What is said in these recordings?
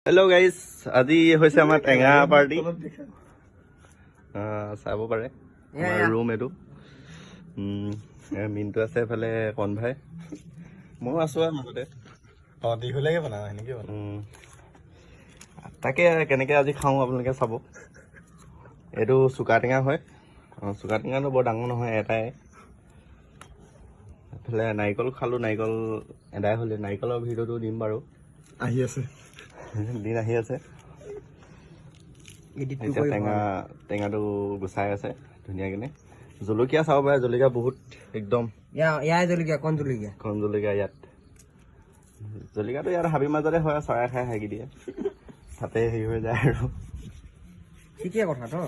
Hello' guys, আজি হৈছে আমাৰ টেঙা পাৰ্টি। চাব পাৰে আমাৰ ৰুম এইটো। মিনটো আছে এইফালে কণভাই, ময়ো আছো আৰু মাজতে। দীঘলীয়াকে বনাও সেনেকে তাকে কেনেকে আজি খাওঁ আপোনালোকে চাব। এইটো চুকা টেঙা হয়। চুকা টেঙাটো বৰ ডাঙৰ নহয়, এটাই। এইফালে নাৰিকল খালোঁ, নাৰিকল এদাই হ'লে। নাৰিকলৰ ভিডিঅ'টো দিম বাৰু, আহি আছে, দিন আহি আছে। এতিয়া টেঙাটো গুচাই আছে ধুনীয়াকে। জলকীয়া চাব পাৰে, জলকীয়া বহুত একদম কণ জলকীয়া ইয়াত। জলকীয়াটো ইয়াত হাবিৰ মাজতে হয়, চৰাই খাই হাগি দিয়ে, তাতে হেৰি হৈ যায় আৰু। ঠিকেই কথাটো।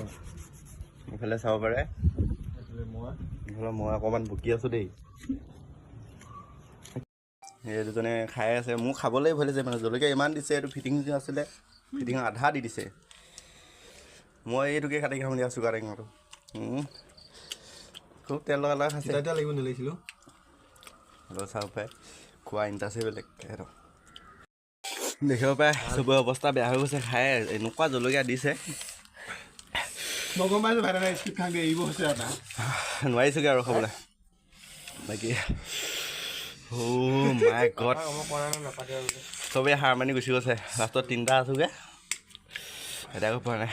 এইফালে চাব পাৰে, মই অকণমান বকি আছো দেই। এই দুজনে খাই আছে, মোৰ খাবলৈ ভয় লাগিছে মানে, জলকীয়া ইমান দিছে। এইটো ফিটিং আছিলে, ফিটিং আধা দি দিছে। মই এইটোকে কাটি খাম দিয়া, চুকা টেঙাটো। খুব তেল লগা খাইছে। লাগিব নিলাইছিলো চাব পাৰে, খোৱা ইণ্টাৰেষ্টে বেলেগ। দেখিব পাৰে চবৰে অৱস্থা বেয়া হৈ গৈছে খাই। এনেকুৱা জলকীয়া দিছে, মই গম পাইছো ভাই স্কিপ খাওঁগে এৰিব হৈছে এটা নোৱাৰিছোগে আৰু খাবলৈ। বাকী মাই গড, চবেই হাৰ মানি গুচি গৈছে। লাষ্টত 3টা আছোগে, এটা পৰা নাই।